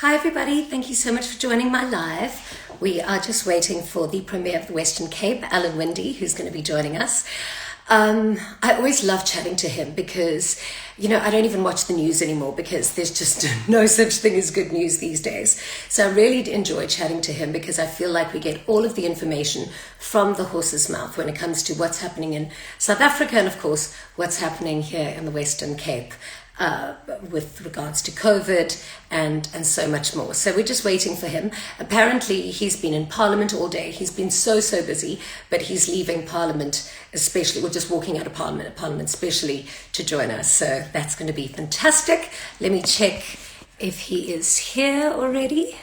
Hi everybody, thank you so much for joining my live. We are just waiting for the Premier of the Western Cape, Alan Winde, who's going to be joining us. I always love chatting to him because, I don't even watch the news anymore because there's just no such thing as good news these days. So I really enjoy chatting to him because I feel like we get all of the information from the horse's mouth when it comes to what's happening in South Africa and, of course, what's happening here in the Western Cape. With regards to COVID and so much more. So we're just waiting for him. Apparently he's been in Parliament all day. He's been so busy, but he's leaving Parliament especially, or just walking out of Parliament especially to join us. So that's going to be fantastic. Let me check if he is here already.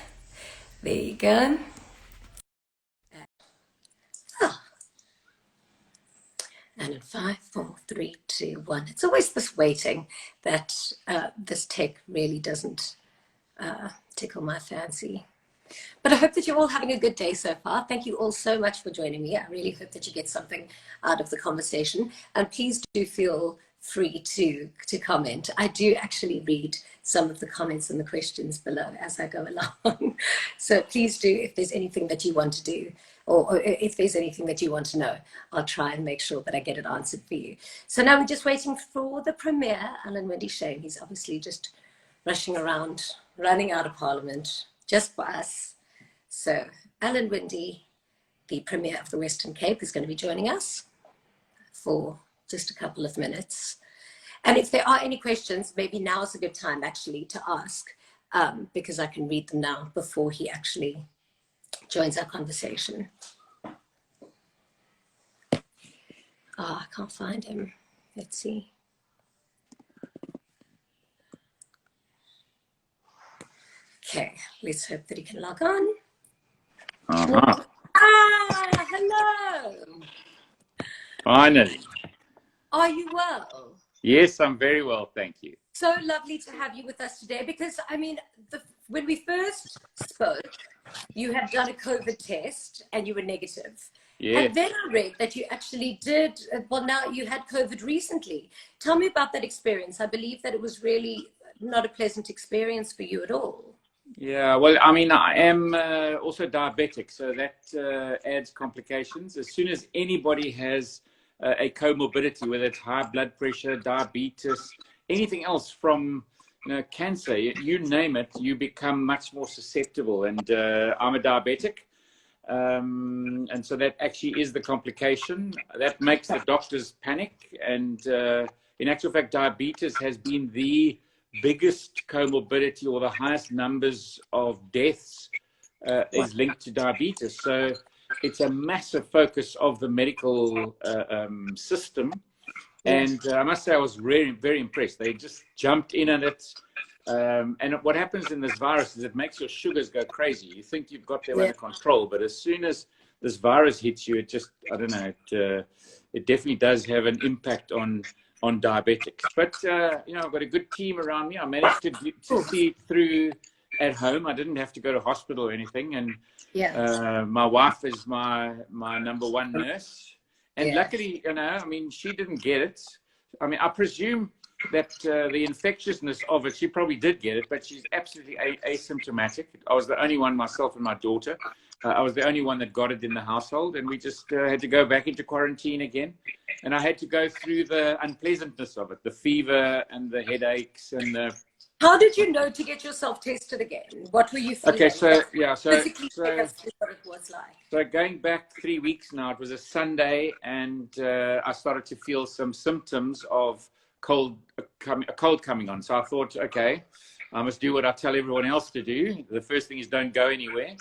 There you go. And in 5, 4, 3, 2, 1. It's always this waiting that this tech really doesn't tickle my fancy. But I hope that you're all having a good day so far. Thank you all so much for joining me. I really hope that you get something out of the conversation. And please do feel free to comment. I do actually read some of the comments and the questions below as I go along. So please do, if there's anything that you want to do, or if there's anything that you want to know, I'll try and make sure that I get it answered for you. So now we're just waiting for the Premier, Alan Winde. Shame he's obviously just rushing around, running out of Parliament, just for us. So Alan Winde, the Premier of the Western Cape, is going to be joining us for just a couple of minutes. And if there are any questions, maybe now is a good time actually to ask, because I can read them now before he actually joins our conversation. I can't find him. Let's see. Okay, let's hope that he can log on. Hello. Finally. Are you well? Yes, I'm very well, thank you. So lovely to have you with us today because, when we first spoke, you had done a COVID test and you were negative. Yeah. And then I read that you actually did, now you had COVID recently. Tell me about that experience. I believe that it was really not a pleasant experience for you at all. Yeah, well, I am also diabetic, so that adds complications. As soon as anybody has a comorbidity, whether it's high blood pressure, diabetes, anything else from cancer, you name it, you become much more susceptible. And I'm a diabetic, and so that actually is the complication. That makes the doctors panic. And in actual fact, diabetes has been the biggest comorbidity, or the highest numbers of deaths is linked to diabetes. So it's a massive focus of the medical system. And I must say, I was really very impressed. They just jumped in on it. And what happens in this virus is it makes your sugars go crazy. You think you've got them under control, but as soon as this virus hits you, it just, I don't know, it definitely does have an impact on diabetics. But, I've got a good team around me. I managed to see it through at home. I didn't have to go to hospital or anything. And my wife is my number one nurse. And luckily, she didn't get it. I presume that the infectiousness of it, she probably did get it, but she's absolutely asymptomatic. I was the only one, myself and my daughter. I was the only one that got it in the household, and we just had to go back into quarantine again. And I had to go through the unpleasantness of it, the fever and the headaches and the... How did you know to get yourself tested again? What were you feeling? Okay, so physically take us through what it was like. So going back 3 weeks now, it was a Sunday, and I started to feel some symptoms of a cold coming on. So I thought, okay, I must do what I tell everyone else to do. The first thing is don't go anywhere.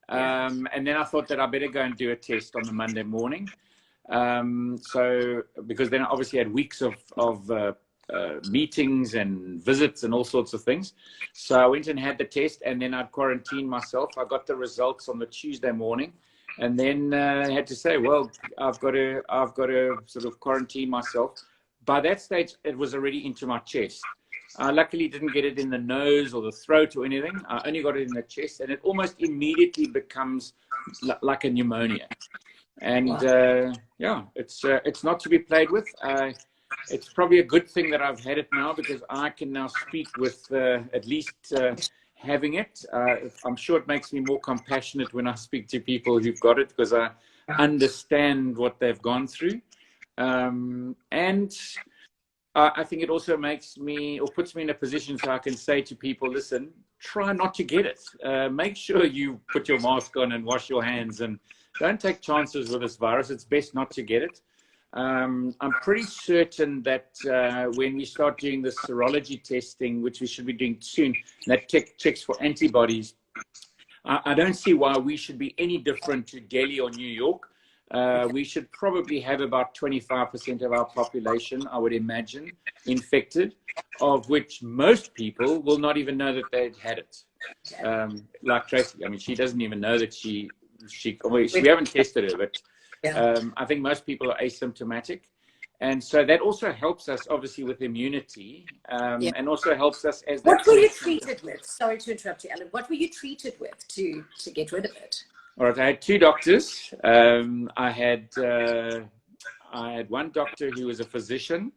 And then I thought that I better go and do a test on the Monday morning. So because then I obviously had weeks of meetings and visits and all sorts of things. So I went and had the test, and then I'd quarantined myself. I got the results on the Tuesday morning, and then I had to say, well, I've got to sort of quarantine myself. By that stage, it was already into my chest. I luckily didn't get it in the nose or the throat or anything. I only got it in the chest, and it almost immediately becomes like a pneumonia. And it's not to be played with. It's probably a good thing that I've had it now, because I can now speak with at least having it. I'm sure it makes me more compassionate when I speak to people who've got it, because I understand what they've gone through. And I think it also makes me, or puts me in a position so I can say to people, listen, try not to get it. Make sure you put your mask on and wash your hands, and don't take chances with this virus. It's best not to get it. I'm pretty certain that when we start doing the serology testing, which we should be doing soon, that checks for antibodies, I don't see why we should be any different to Delhi or New York. We should probably have about 25% of our population, I would imagine, infected, of which most people will not even know that they'd had it. Like Tracy, I mean, she doesn't even know that we haven't tested her, but I think most people are asymptomatic. And so that also helps us, obviously, with immunity, and also helps us as... What were you treated with? Sorry to interrupt you, Alan. What were you treated with to get rid of it? All right, I had two doctors. I had one doctor who was a physician,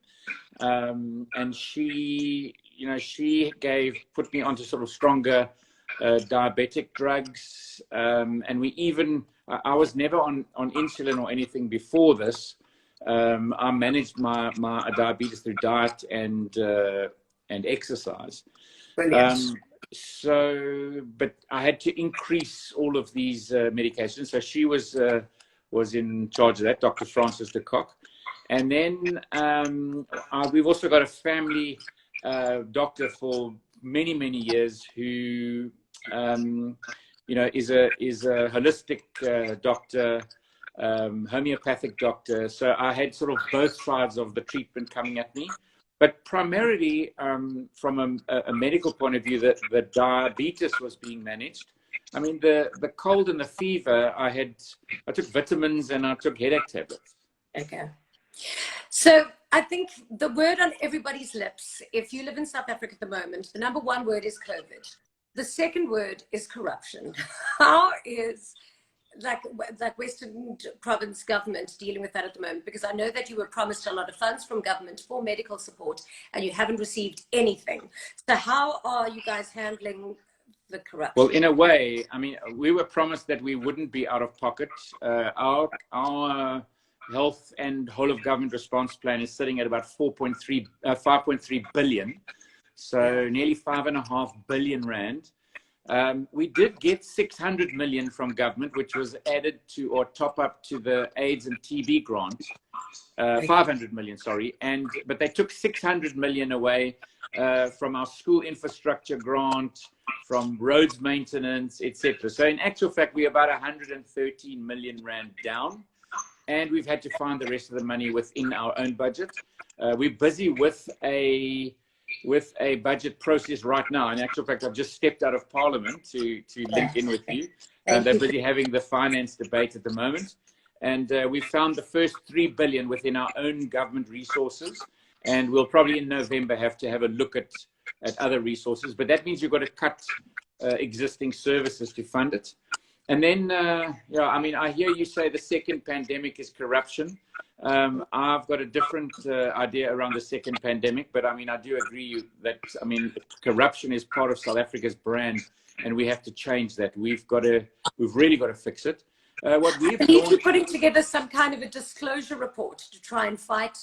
and she put me onto sort of stronger diabetic drugs, and I was never on insulin or anything before this. I managed my diabetes through diet and exercise. Brilliant. But I had to increase all of these medications. So she was in charge of that, Dr. Francis de Kock. And then we've also got a family doctor for many, many years who, is a holistic doctor, homeopathic doctor. So I had sort of both sides of the treatment coming at me. But primarily, from a medical point of view, the diabetes was being managed. I mean, the cold and the fever, I took vitamins and I took headache tablets. Okay. So I think the word on everybody's lips, if you live in South Africa at the moment, the number one word is COVID. The second word is corruption. How is like Western Province government dealing with that at the moment? Because I know that you were promised a lot of funds from government for medical support and you haven't received anything. So how are you guys handling the corruption? Well, in a way, I mean, we were promised that we wouldn't be out of pocket. Our health and whole of government response plan is sitting at about 5.3 billion. So nearly 5.5 billion rand. We did get 600 million from government, which was added to or top up to the AIDS and TB grant. 500 million, sorry. But they took 600 million away from our school infrastructure grant, from roads maintenance, etc. So in actual fact, we're about 113 million rand down. And we've had to find the rest of the money within our own budget. We're busy with a budget process right now. In actual fact, I've just stepped out of Parliament to link in with you. They're busy having the finance debate at the moment. And we found the first 3 billion within our own government resources. And we'll probably in November have to have a look at other resources. But that means you've got to cut existing services to fund it. And then, I mean, I hear you say the second pandemic is corruption. I've got a different idea around the second pandemic, but I mean, I do agree that, I mean, corruption is part of South Africa's brand, and we have to change that. We've really got to fix it. What we've I believe you're putting together some kind of a disclosure report to try and fight.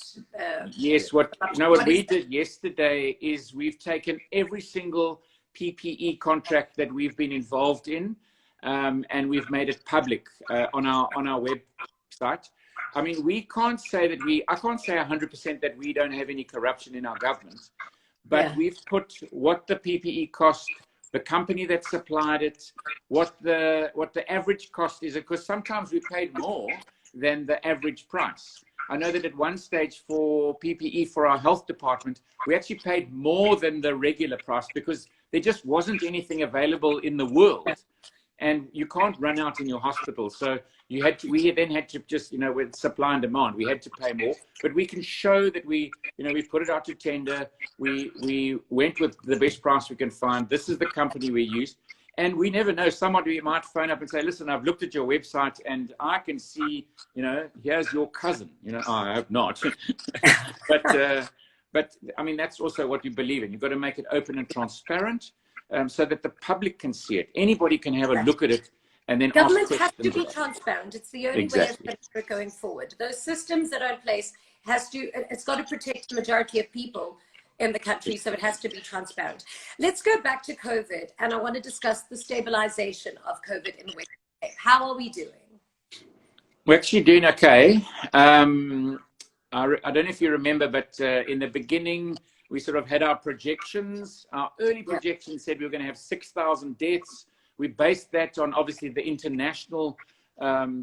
Yes, what we did yesterday is we've taken every single PPE contract that we've been involved in, and we've made it public on our website. I mean, I can't say 100% that we don't have any corruption in our government, but we've put what the PPE cost, the company that supplied it, what the average cost is, because sometimes we paid more than the average price. I know that at one stage for PPE for our health department, we actually paid more than the regular price because there just wasn't anything available in the world. And you can't run out in your hospital. So we then had to just, with supply and demand, we had to pay more. But we can show that we put it out to tender. We went with the best price we can find. This is the company we used. And we never know, somebody might phone up and say, listen, I've looked at your website and I can see, here's your cousin. I hope not. But I mean, that's also what we believe in. You've got to make it open and transparent. so that the public can see it. Anybody can have a look at it and then ask Government has to questions. be transparent. It's the only Exactly. way of going forward. Those systems that are in place it's got to protect the majority of people in the country, so it has to be transparent. Let's go back to COVID, and I want to discuss the stabilization of COVID in Winde. How are we doing? We're actually doing okay. I don't know if you remember, but in the beginning, we sort of had our projections. Our early projections said we were going to have 6,000 deaths. We based that on obviously the international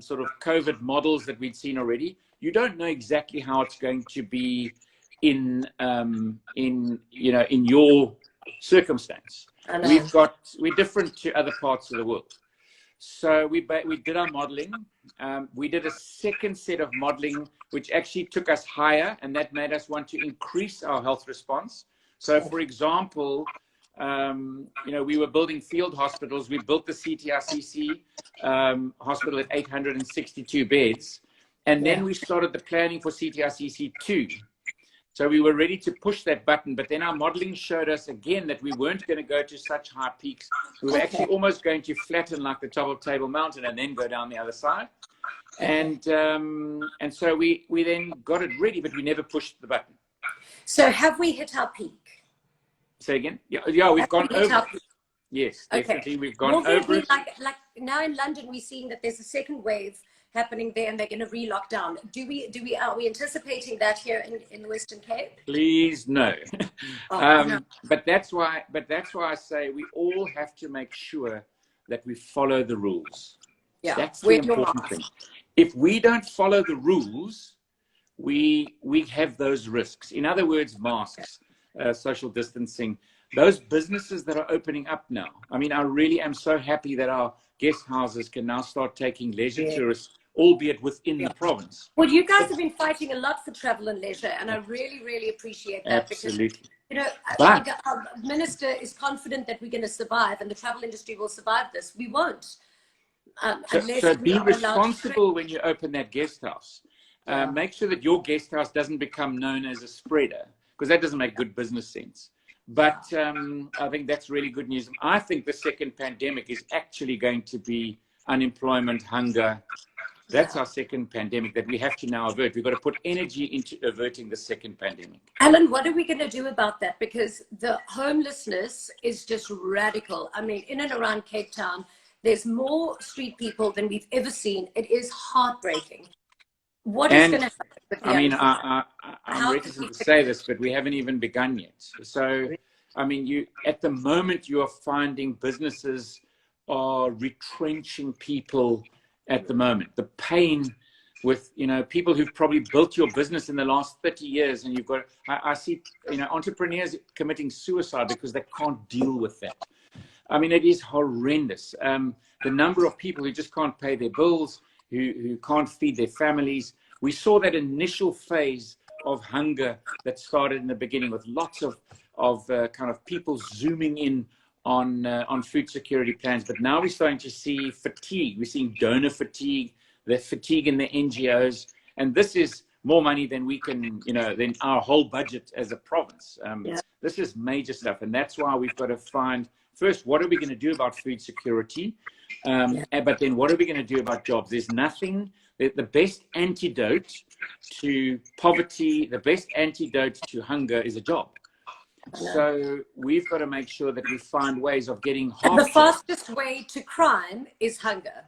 sort of COVID models that we'd seen already. You don't know exactly how it's going to be in your circumstance. We're different to other parts of the world. So we did our modeling. We did a second set of modeling, which actually took us higher, and that made us want to increase our health response. So, for example, we were building field hospitals. We built the CTRCC hospital at 862 beds, and then we started the planning for CTRCC 2. So we were ready to push that button, but then our modeling showed us again that we weren't going to go to such high peaks. We were actually almost going to flatten like the top of Table Mountain and then go down the other side. And so we then got it ready, but we never pushed the button. So have we hit our peak? Say again? Yeah, we've gone over it. Yes, definitely. We've gone over it. Like now in London, we're seeing that there's a second wave happening there, and they're going to re-lock down. Are we anticipating that here in the Western Cape? Please no. No. But that's why I say we all have to make sure that we follow the rules. Yeah, that's the important thing. If we don't follow the rules, we have those risks. In other words, masks, social distancing, those businesses that are opening up now. I mean, I really am so happy that our guest houses can now start taking leisure tourists, albeit within the province. Well, you guys have been fighting a lot for travel and leisure, and I really, really appreciate that. Absolutely. Because, our minister is confident that we're going to survive, and the travel industry will survive this. We won't. So be responsible when you open that guest house. Make sure that your guest house doesn't become known as a spreader, because that doesn't make good business sense. But I think that's really good news. I think the second pandemic is actually going to be unemployment, hunger. That's our second pandemic that we have to now avert. We've got to put energy into averting the second pandemic. Alan, what are we going to do about that? Because the homelessness is just radical. I mean, in and around Cape Town, there's more street people than we've ever seen. It is heartbreaking. What is going to happen with the I'm reticent to say this, but we haven't even begun yet. So, I mean, at the moment, you are finding businesses are retrenching people at the moment. The pain with, people who've probably built your business in the last 30 years, and I see, entrepreneurs committing suicide because they can't deal with that. I mean, it is horrendous. The number of people who just can't pay their bills, who can't feed their families. We saw that initial phase of hunger that started in the beginning with lots of kind of people zooming in on food security plans. But now we're starting to see fatigue. We're seeing donor fatigue, the fatigue in the NGOs. And this is more money than we can, than our whole budget as a province. This is major stuff. And that's why we've got to find, first, what are we going to do about food security? But then what are we going to do about jobs? There's nothing, the best antidote to poverty, the best antidote to hunger is a job. So we've got to make sure that we find ways of getting the fastest way to crime is hunger.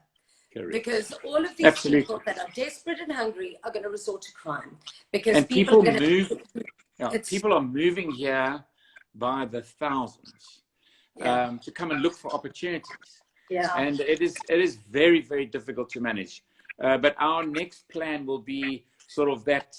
Correct. Because all of these people that are desperate and hungry are going to resort to crime. Because people are moving here by the thousands to come and look for opportunities. And it is very, very difficult to manage. But our next plan will be sort of that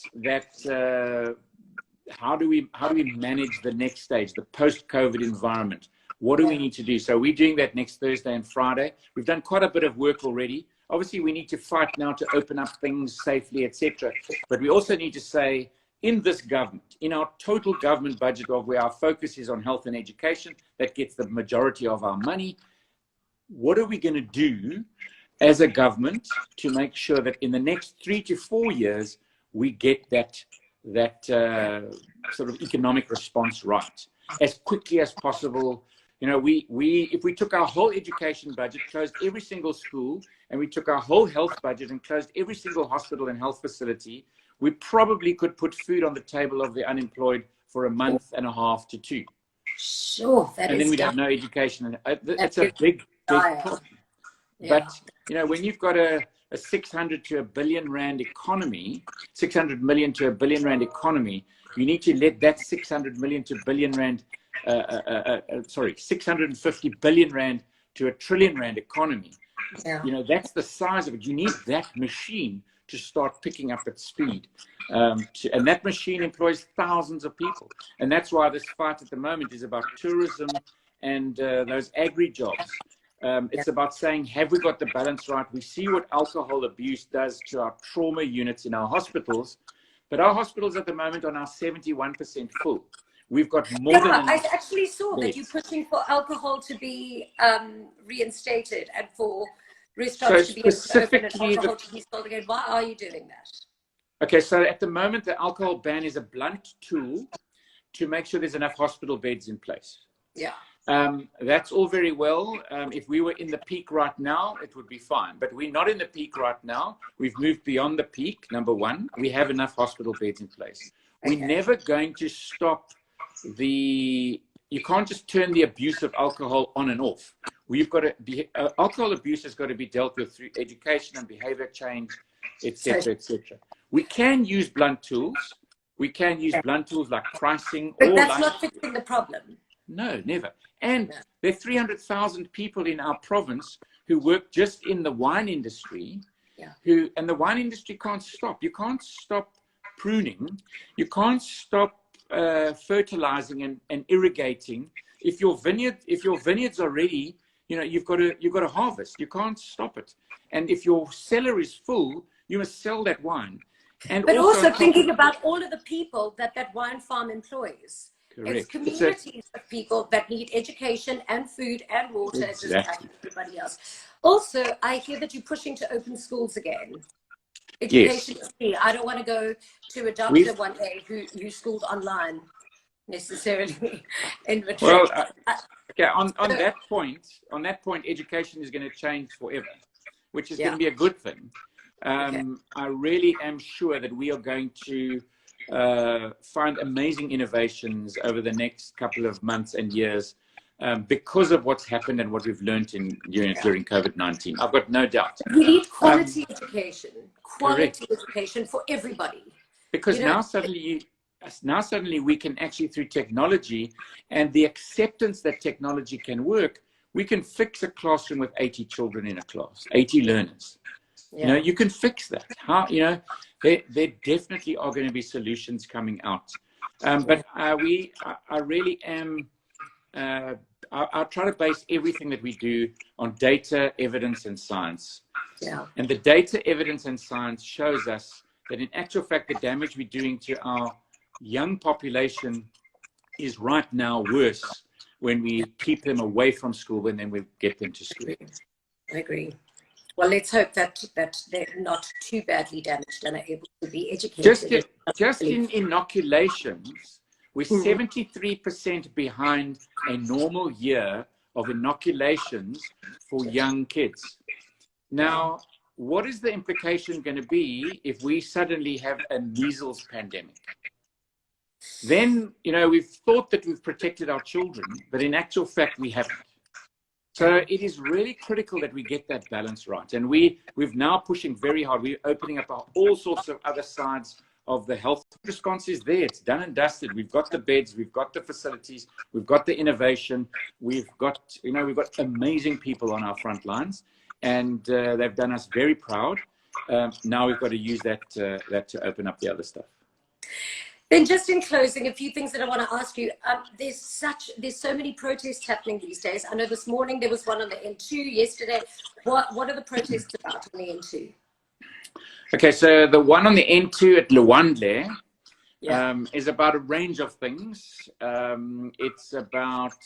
how do we manage the next stage, the post-COVID environment? What do we need to do? So we're doing that next Thursday and Friday. We've done quite a bit of work already. Obviously, we need to fight now to open up things safely, etc. But we also need to say, in this government, in our total government budget of where our focus is on health and education, that gets the majority of our money. What are we going to do as a government to make sure that in the next 3 to 4 years, we get that sort of economic response right as quickly as possible? You know, if we took our whole education budget, closed every single school, and we took our whole health budget and closed every single hospital and health facility, we probably could put food on the table of the unemployed for a month and a half to 2. Sure, that And is then we'd dire. have no education. And That it's a is big dire. problem. Yeah. But, you know, when you've got a 600 to a billion rand economy, 600 million to a billion rand economy, you need to let that 600 million to billion rand, 650 billion rand to a trillion rand economy. Yeah. You know, that's the size of it. You need that machine to start picking up its speed. And that machine employs thousands of people. And that's why this fight at the moment is about tourism and those agri jobs. It's about saying, have we got the balance right? We see what alcohol abuse does to our trauma units in our hospitals, but our hospitals at the moment are now 71% full. We've got more than enough. I actually saw that beds. you're pushing for alcohol to be reinstated and for restaurants to be able to open and alcohol to be sold again. Why are you doing that? Okay, so at the moment, the alcohol ban is a blunt tool to make sure there's enough hospital beds in place. Yeah. That's all very well. If we were in the peak right now, it would be fine. But we're not in the peak right now. We've moved beyond the peak, number one. We have enough hospital beds in place. Okay. We're never going to stop you can't just turn the abuse of alcohol on and off. We've got to be, alcohol abuse has got to be dealt with through education and behavior change, etc., etc. We can use blunt tools. We can use blunt tools like pricing. But that's not fixing the problem. No, never. And there are 300,000 people in our province who work just in the wine industry, and the wine industry can't stop. You can't stop pruning. You can't stop fertilizing and irrigating. If your vineyards are ready, you know, you've got to harvest. You can't stop it. And if your cellar is full, you must sell that wine. And but also thinking about all of the people that wine farm employs. Correct. It's communities of people that need education and food and water, just like everybody else. Also, I hear that you're pushing to open schools again. Education is key. I don't want to go to a doctor one day who schooled online necessarily. Well, on that point, education is going to change forever, which is going to be a good thing. I really am sure that we are going to find amazing innovations over the next couple of months and years because of what's happened and what we've learned during COVID-19. I've got no doubt. We need quality education for everybody. Because now suddenly we can actually, through technology and the acceptance that technology can work, we can fix a classroom with 80 children in a class, 80 learners. You know, you can fix that. There definitely are going to be solutions coming out. But I really am, I try to base everything that we do on data, evidence, and science. Yeah. And the data, evidence, and science shows us that in actual fact, the damage we're doing to our young population is right now worse when we keep them away from school than we get them to school. I agree. Well, let's hope that they're not too badly damaged and are able to be educated. Just in inoculations, we're 73% behind a normal year of inoculations for young kids. Now, what is the implication going to be if we suddenly have a measles pandemic? Then, you know, we've thought that we've protected our children, but in actual fact, we haven't. So it is really critical that we get that balance right. And we've now pushing very hard. We're opening up all sorts of other sides of the health response is there. It's done and dusted. We've got the beds, we've got the facilities, we've got the innovation. We've got amazing people on our front lines, and they've done us very proud. Now we've got to use that to open up the other stuff. Then just in closing, a few things that I want to ask you. There's so many protests happening these days. I know this morning there was one on the N2, yesterday. What are the protests about on the N2? Okay, so the one on the N2 at Winde is about a range of things. It's about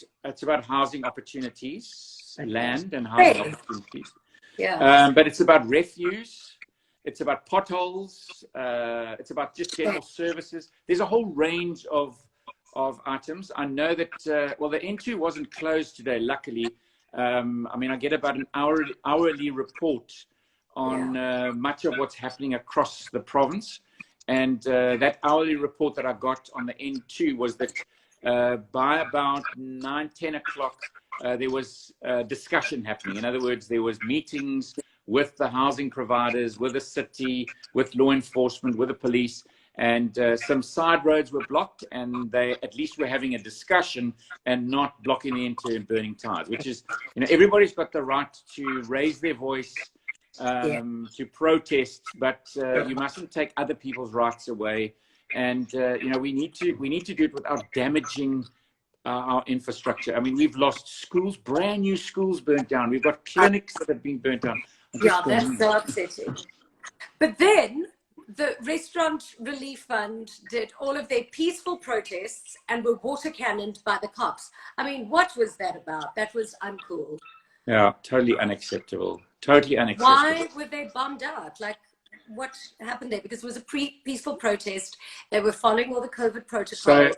housing opportunities, land and housing opportunities. But it's about refuse. It's about potholes. It's about just general services. There's a whole range of of items. I know that, well, the N2 wasn't closed today, luckily. I mean, I get about an hourly report on much of what's happening across the province. And that hourly report that I got on the N2 was that by about 9, 10 o'clock, there was discussion happening. In other words, there was meetings with the housing providers, with the city, with law enforcement, with the police, and some side roads were blocked, and they at least were having a discussion and not blocking the into and burning tires, which is, you know, everybody's got the right to raise their voice, to protest, but you mustn't take other people's rights away. And you know, we need to do it without damaging our infrastructure. I mean, we've lost schools, brand new schools burnt down. We've got clinics that have been burnt down. Yeah, that's so upsetting. But then the Restaurant Relief Fund did all of their peaceful protests and were water cannoned by the cops. I mean, what was that about? That was uncool. Yeah, totally unacceptable. Totally unacceptable. Why were they bombed out? Like, what happened there? Because it was a peaceful protest. They were following all the COVID protocols. So,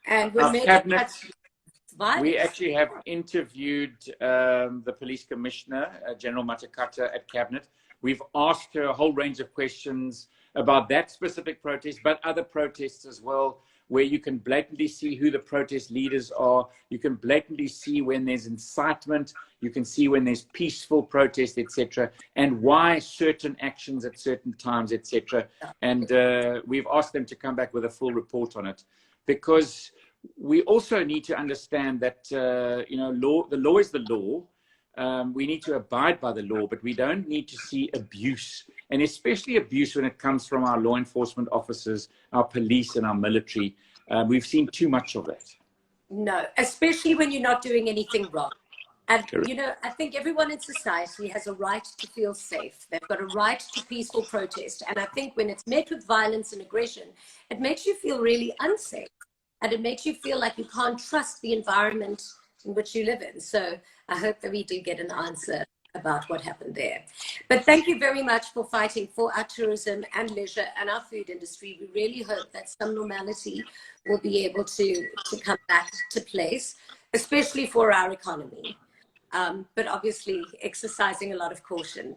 and were making cabinet, violence. We actually have interviewed the police commissioner, General Matakata, at cabinet. We've asked her a whole range of questions about that specific protest, but other protests as well, where you can blatantly see who the protest leaders are. You can blatantly see when there's incitement. You can see when there's peaceful protest, etc., and why certain actions at certain times, etc. And we've asked them to come back with a full report on it, because we also need to understand that you know, the law is the law. We need to abide by the law, but we don't need to see abuse, and especially abuse when it comes from our law enforcement officers, our police, and our military. We've seen too much of that. No, especially when you're not doing anything wrong. And, Correct. you know, I think everyone in society has a right to feel safe. They've got a right to peaceful protest. And I think when it's met with violence and aggression, it makes you feel really unsafe. And it makes you feel like you can't trust the environment in which you live in. So I hope that we do get an answer about what happened there. But thank you very much for fighting for our tourism and leisure and our food industry. We really hope that some normality will be able to come back to place, especially for our economy. But obviously exercising a lot of caution.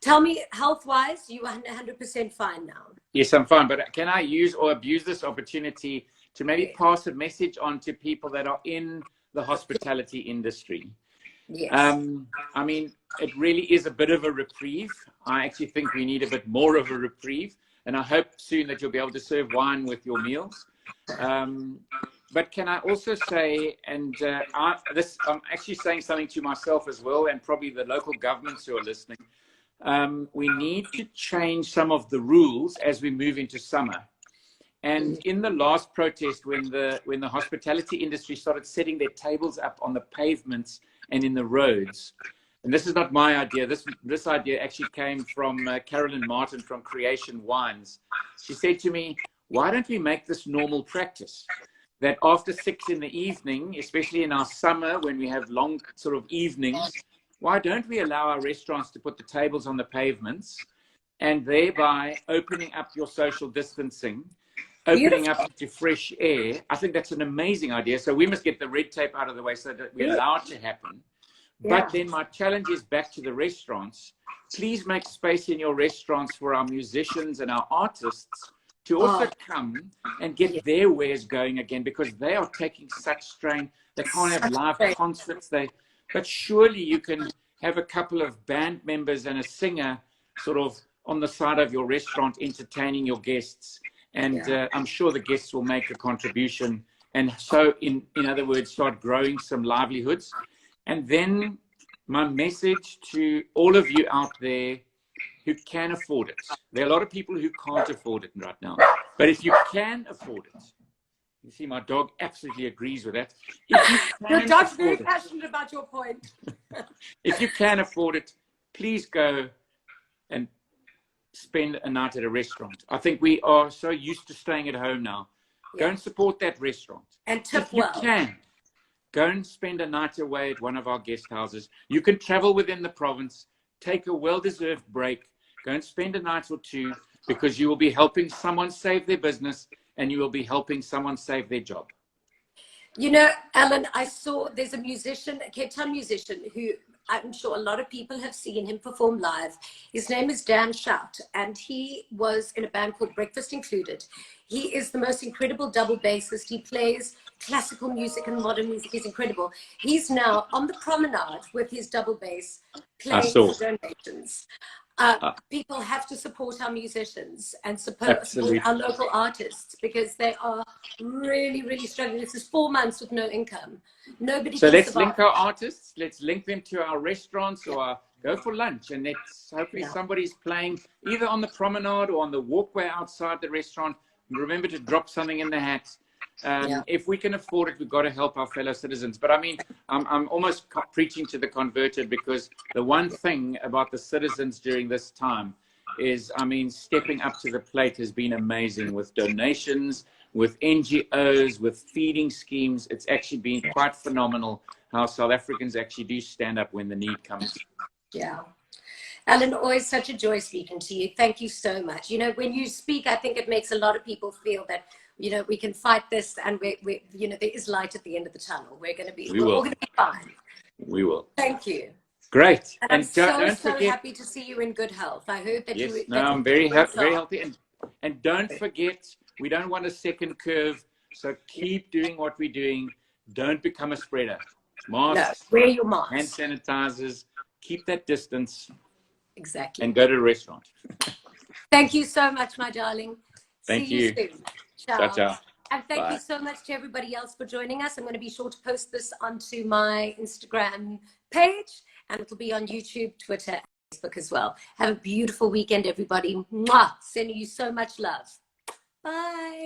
Tell me, health-wise, you are 100% fine now? Yes, I'm fine. But can I use or abuse this opportunity to maybe pass a message on to people that are in the hospitality industry? Yes. I mean, it really is a bit of a reprieve. I actually think we need a bit more of a reprieve, and I hope soon that you'll be able to serve wine with your meals. But can I also say, and I'm actually saying something to myself as well, and probably the local governments who are listening, we need to change some of the rules as we move into summer. And in the last protest, when the hospitality industry started setting their tables up on the pavements and in the roads, and this is not my idea, this idea actually came from Carolyn Martin from Creation Wines. She said to me, why don't we make this normal practice? That after 6 in the evening, especially in our summer when we have long sort of evenings, why don't we allow our restaurants to put the tables on the pavements, and thereby opening up your social distancing, opening up to fresh air? I think that's an amazing idea. So we must get the red tape out of the way so that we allow it to happen. But then my challenge is back to the restaurants. Please make space in your restaurants for our musicians and our artists to also come and get their wares going again, because they are taking such strain. They can't have live concerts. But surely you can have a couple of band members and a singer sort of on the side of your restaurant entertaining your guests. And I'm sure the guests will make a contribution. And so, in other words, start growing some livelihoods. And then my message to all of you out there who can afford it. There are a lot of people who can't afford it right now. But if you can afford it, you see, my dog absolutely agrees with that. Your dog's very passionate about your point. If you can afford it, please go and spend a night at a restaurant. I think we are so used to staying at home now. Go and support that restaurant. And tip if you can, go and spend a night away at one of our guest houses. You can travel within the province, take a well-deserved break, go and spend a night or two, because you will be helping someone save their business and you will be helping someone save their job. You know, Alan, I saw there's a musician, a Cape Town musician, who I'm sure a lot of people have seen him perform live. His name is Dan Shout, and he was in a band called Breakfast Included. He is the most incredible double bassist. He plays classical music and modern music. He's incredible. He's now on the promenade with his double bass I playing saw. for donations. Uh, People have to support our musicians and support Absolutely. our local artists, because they are really, really struggling. This is 4 months with no income. Nobody So can let's survive. link our artists. Let's link them to our restaurants Yeah, or go for lunch. And let's hopefully yeah, somebody's playing either on the promenade or on the walkway outside the restaurant. Remember to drop something in the hat. yeah. If we can afford it, we've got to help our fellow citizens. But I mean, I'm almost preaching to the converted, because the one thing about the citizens during this time is, I mean, stepping up to the plate has been amazing, with donations, with NGOs, with feeding schemes. It's actually been quite phenomenal how South Africans actually do stand up when the need comes. Yeah. Alan, always such a joy speaking to you. Thank you so much. You know, when you speak, I think it makes a lot of people feel that, you know, we can fight this, and we you know, there is light at the end of the tunnel. We We're all will. going to be fine. We will. Thank you. Great. And I'm And so, don't so forget, happy to see you in good health. I heard that yes, no, that you I'm very, went very off. healthy. And don't forget, we don't want a second curve. So keep doing what we're doing. Don't become a spreader. No, Masks, wear your hand mask. sanitizers, keep that distance, Exactly. and go to a restaurant. Thank you so much, my darling. See Thank you you. soon. Ciao, Ciao. ciao. And thank you Bye. so much to everybody else for joining us. I'm going to be sure to post this onto my Instagram page, and it'll be on YouTube, Twitter, and Facebook as well. Have a beautiful weekend, everybody. Mwah! Sending you so much love. Bye.